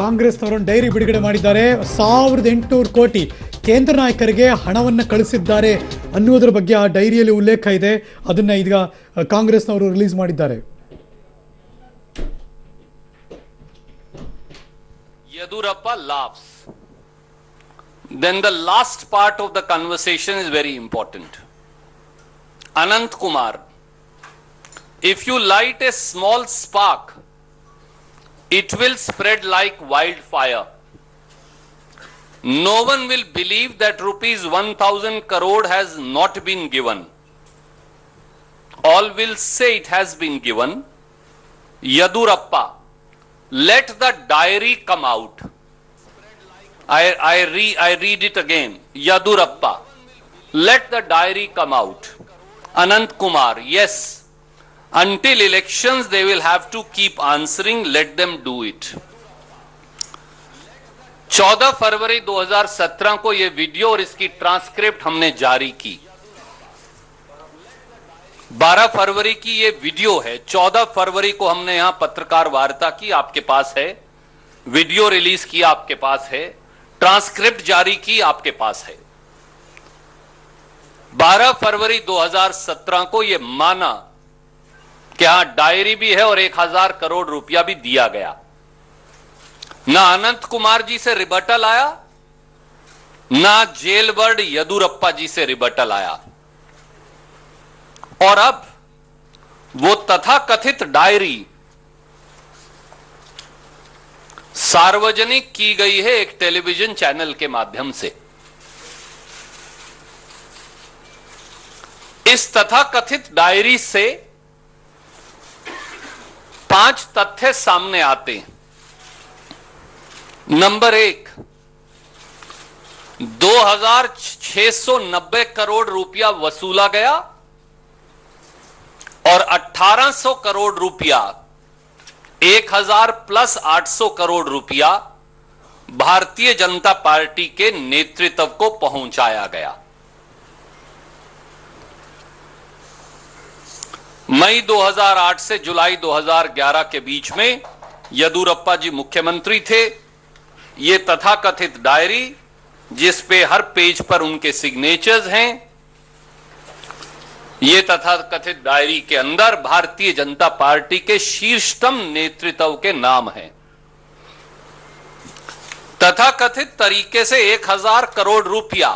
ಕಾಂಗ್ರೆಸ್ನವರು ಡೈರಿ ಬಿಡುಗಡೆ ಮಾಡಿದ್ದಾರೆ. 1800 ಕೋಟಿ ಕೇಂದ್ರ ನಾಯಕರಿಗೆ ಹಣವನ್ನು ಕಳಿಸಿದ್ದಾರೆ ಅನ್ನುವುದರ ಬಗ್ಗೆ ಆ ಡೈರಿಯಲ್ಲಿ ಉಲ್ಲೇಖ ಇದೆ. ಅದನ್ನ ಈಗ ಕಾಂಗ್ರೆಸ್ನವರು ರಿಲೀಸ್ ಮಾಡಿದ್ದಾರೆ. Yadurappa laughs. Then the last part of the conversation is very important. Anant Kumar, if you light a small spark, it will spread like wildfire. No one will believe that rupees 1000 crore has not been given. All will say it has been given. Yadurappa, let the diary come out. I read it again. Yadurappa, let the diary come out. Anant Kumar, yes. Until elections they will have to keep answering. Let them do it. 14 फरवरी 2017 को यह video और इसकी transcript हमने जारी की. 12 फरवरी की यह video है. 14 फरवरी को हमने यहां पत्रकार वार्ता की, आपके पास है. वीडियो रिलीज किया, आपके पास है. ट्रांसक्रिप्ट जारी की, आपके पास है. 12 फरवरी 2017 को यह माना कि हां डायरी भी है और 1000 करोड़ रुपया भी दिया गया. ना अनंत कुमार जी से रिबटल आया, ना जेल बर्ड यदुरप्पा जी से रिबटल आया. और अब वो तथाकथित डायरी सार्वजनिक की गई है एक टेलीविजन चैनल के माध्यम से. इस तथाकथित डायरी से 5 तथ्य सामने आते हैं. नंबर 1, 2690 करोड़ रुपया वसूला गया और 1800 करोड़ रुपया 1000 प्लस 800 करोड़ रुपया भारतीय जनता पार्टी के नेतृत्व को पहुंचाया गया. मई 2008 से जुलाई 2011 के बीच में यदुरप्पा जी मुख्यमंत्री थे. ये तथाकथित डायरी, जिस पे हर पेज पर उनके सिग्नेचर्स हैं, ये तथाकथित डायरी के अंदर भारतीय जनता पार्टी के शीर्षतम नेतृत्व के नाम हैं. तथाकथित तरीके से 1000 करोड़ रुपया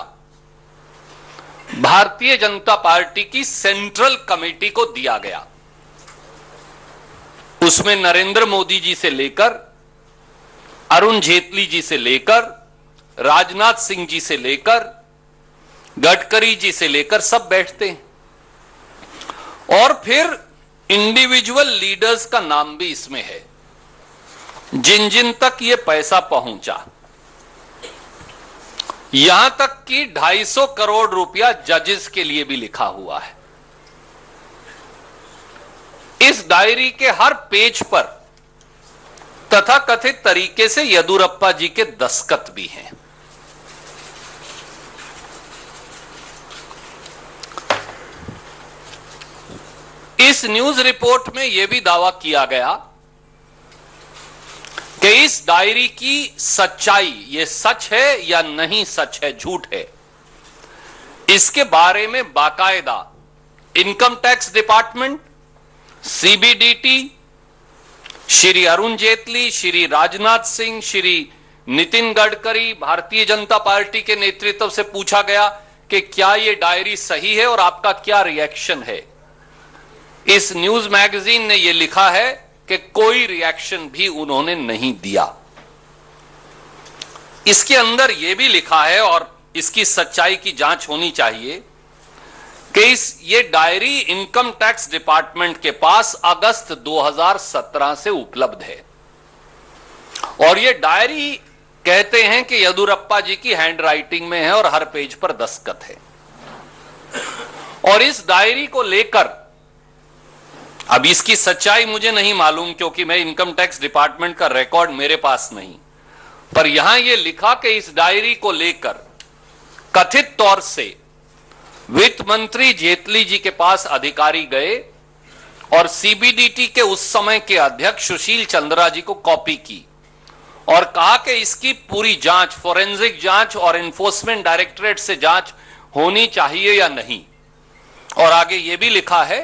भारतीय जनता पार्टी की सेंट्रल कमेटी को दिया गया. उसमें नरेंद्र मोदी जी से लेकर, अरुण जेटली जी से लेकर, राजनाथ सिंह जी से लेकर, गडकरी जी से लेकर सब बैठते हैं. और फिर इंडिविजुअल लीडर्स का नाम भी इसमें है, जिन जिन तक ये पैसा पहुंचा. यहां तक कि 250 करोड़ रुपया जजेस के लिए भी लिखा हुआ है. इस डायरी के हर पेज पर तथाकथित तरीके से यदुरप्पा जी के दस्तखत भी हैं. इस न्यूज रिपोर्ट में यह भी दावा किया गया कि इस डायरी की सच्चाई, ये सच है या नहीं सच है, झूठ है, इसके बारे में बाकायदा income tax department, CBDT, Shri Arun Jaitley, Shri Rajnath Singh, Shri Nitin Gadkari, Bharatiya Janata party के नेतृत्व से पूछा गया कि क्या यह डायरी सही है और आपका क्या रिएक्शन है. इस न्यूज मैगजीन ने यह लिखा है कि कोई रिएक्शन भी उन्होंने नहीं दिया. इसके अंदर यह भी लिखा है और इसकी सच्चाई की जांच होनी चाहिए कि ये डायरी इनकम टैक्स डिपार्टमेंट के पास अगस्त 2017 से उपलब्ध है. और ये डायरी कहते हैं कि यदुरप्पा जी की हैंडराइटिंग में है और हर पेज पर दस्तखत है. और इस डायरी को लेकर, अब इसकी सच्चाई मुझे नहीं मालूम क्योंकि मैं इनकम टैक्स डिपार्टमेंट का रिकॉर्ड मेरे पास नहीं, पर यहां यह लिखा कि इस डायरी को लेकर कथित तौर से वित्त मंत्री जेटली जी के पास अधिकारी गए और सीबीडीटी के उस समय के अध्यक्ष सुशील चंद्रा जी को कॉपी की और कहा कि इसकी पूरी जांच, फोरेंसिक जांच और एनफोर्समेंट डायरेक्टरेट से जांच होनी चाहिए या नहीं। और आगे यह भी लिखा है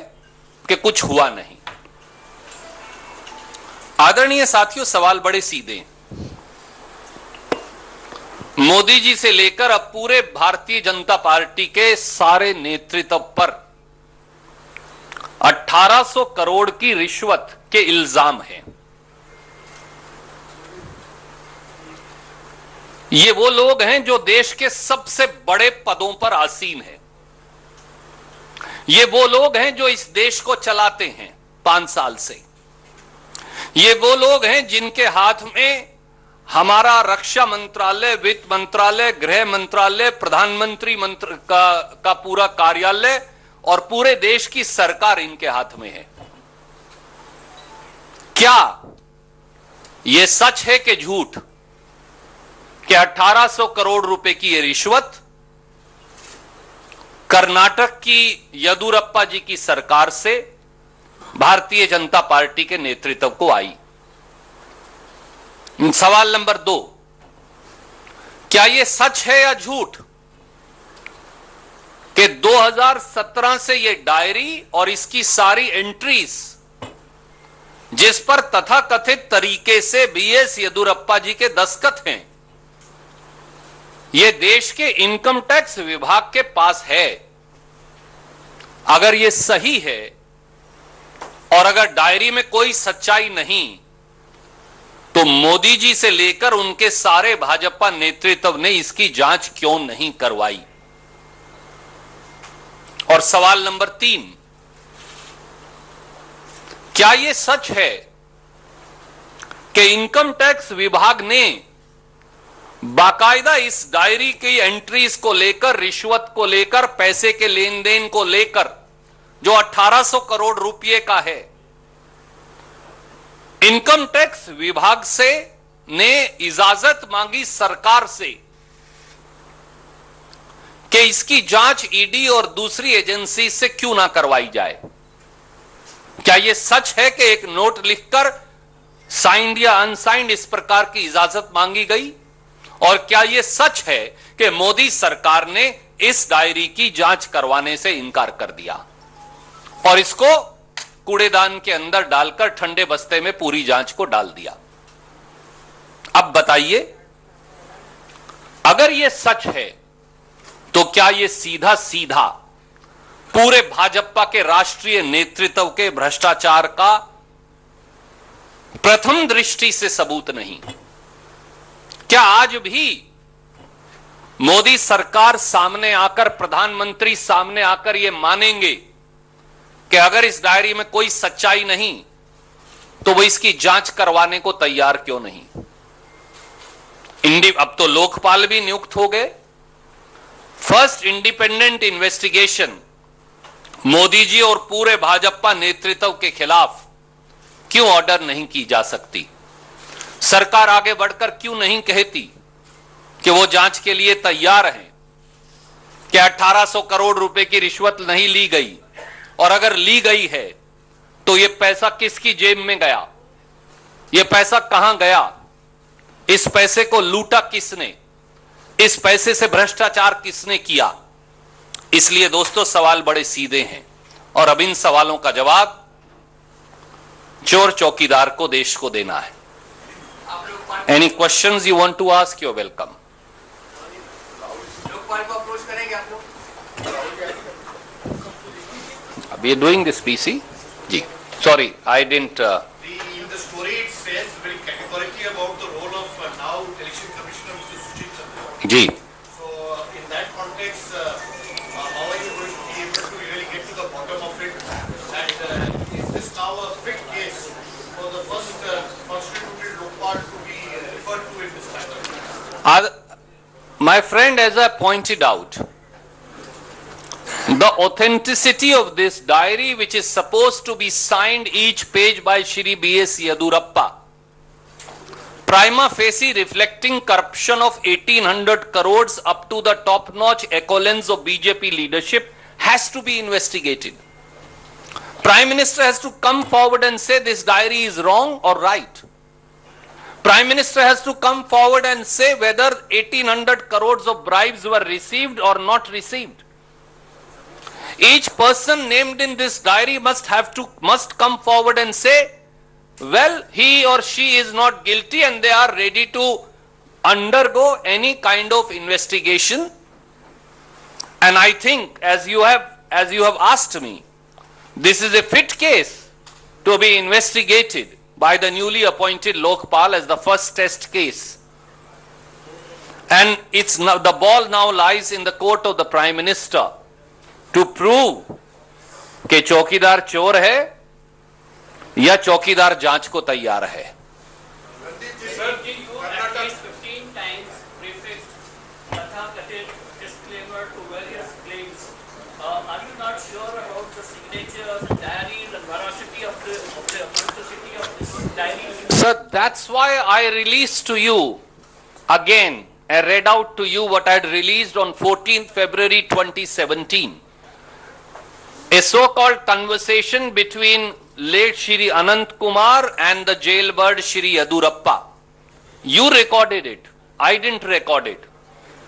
कि कुछ हुआ नहीं। आदरणीय साथियों, सवाल बड़े सीधे हैं। मोदी जी से लेकर अब पूरे भारतीय जनता पार्टी के सारे नेतृत्व पर 1800 करोड़ की रिश्वत के इल्जाम हैं। ये वो लोग हैं जो देश के सबसे बड़े पदों पर आसीन हैं। ये वो लोग हैं जो इस देश को चलाते हैं 5 साल से। ये वो लोग हैं जिनके हाथ में हमारा रक्षा मंत्रालय, वित्त मंत्रालय, गृह मंत्रालय, प्रधानमंत्री का पूरा कार्यालय और पूरे देश की सरकार इनके हाथ में है। क्या यह सच है कि झूठ कि 1800 करोड़ रुपए की यह रिश्वत कर्नाटक की येदियुरप्पा जी की सरकार से भारतीय जनता पार्टी के नेतृत्व को आई? सवाल नंबर 2, क्या यह सच है या झूठ कि 2017 से यह डायरी और इसकी सारी एंट्रीज, जिस पर तथाकथित तरीके से बीएस येदियुरप्पा जी के दस्तखत हैं, यह देश के इनकम टैक्स विभाग के पास है? अगर यह सही है और अगर डायरी में कोई सच्चाई नहीं, तो मोदी जी से लेकर उनके सारे भाजपा नेतृत्व ने इसकी जांच क्यों नहीं करवाई? और सवाल नंबर 3, क्या यह सच है कि इनकम टैक्स विभाग ने बाकायदा इस डायरी की एंट्रीज को लेकर, रिश्वत को लेकर, पैसे के लेन देन को लेकर, जो 1800 करोड़ रुपए का है, इनकम टैक्स विभाग से ने इजाजत मांगी सरकार से कि इसकी जांच ईडी और दूसरी एजेंसी से क्यों ना करवाई जाए? क्या यह सच है कि एक नोट लिखकर साइंड या अनसाइंड इस प्रकार की इजाजत मांगी गई? और क्या यह सच है कि मोदी सरकार ने इस डायरी की जांच करवाने से इनकार कर दिया और इसको कूड़ेदान के अंदर डालकर ठंडे बस्ते में पूरी जांच को डाल दिया? अब बताइए, अगर यह सच है तो क्या यह सीधा सीधा पूरे भाजपा के राष्ट्रीय नेतृत्व के भ्रष्टाचार का प्रथम दृष्टि से सबूत नहीं? क्या आज भी मोदी सरकार सामने आकर, प्रधानमंत्री सामने आकर यह मानेंगे कि अगर इस डायरी में कोई सच्चाई नहीं तो वो इसकी जांच करवाने को तैयार क्यों नहीं? अब तो लोकपाल भी नियुक्त हो गए। First independent investigation Modi ji और पूरे भाजपा नेतृत्व के खिलाफ क्यों ऑर्डर नहीं की जा सकती? सरकार आगे बढ़कर क्यों नहीं कहती कि वो जांच के लिए तैयार हैं कि 1800 करोड़ रुपए की रिश्वत नहीं ली गई, और अगर ली गई है तो यह पैसा किसकी जेब में गया? यह पैसा कहां गया? इस पैसे को लूटा किसने? इस पैसे से भ्रष्टाचार किसने किया? इसलिए दोस्तों, सवाल बड़े सीधे हैं और अब इन सवालों का जवाब चोर चौकीदार को, देश को देना है। Any questions you want to ask, you welcome. Lokpal को अप्रोच करेंगे आप लोग? We are doing this PC. Ji, sorry, I didn't. In the story it says very categorically about the role of now Election Commissioner Mr. Sushil Chandra. Ji, So in that context, how are you going to be able to really get to the bottom of it? And is this now a big case for the first constituted Lokpal to be referred to in this matter? my friend, as I pointed out, the authenticity of this diary, which is supposed to be signed each page by Shri B.S. Yediyurappa, prima facie reflecting corruption of 1800 crores up to the top-notch accolades of BJP leadership, has to be investigated. Prime Minister has to come forward and say this diary is wrong or right. Prime Minister has to come forward and say whether 1800 crores of bribes were received or not received. Each person named in this diary must come forward and say, well, he or she is not guilty and they are ready to undergo any kind of investigation. And I think, as you have asked me, this is a fit case to be investigated by the newly appointed Lokpal as the first test case. And it's now, the ball now lies in the court of the Prime Minister to prove कि चौकीदार चोर है या चौकीदार जांच को तैयार है. Sir, you at least 15 times prefixed Tatha-kathit disclaimer to various claims. Are you not sure about the signatures, diaries, and veracity of the authenticity of this diary? Sir, that's why I released to you again. I read out to you what I had released on 14th February 2017. A so-called conversation between late Shri Anant Kumar and the jailbird Shri Yadurappa. You recorded it. I didn't record it.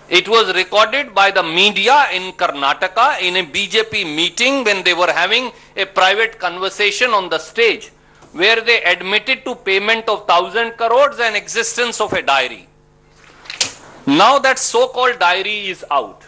It was recorded by the media in Karnataka in a BJP meeting when they were having a private conversation on the stage where they admitted to payment of 1,000 crores and existence of a diary. Now that so-called diary is out.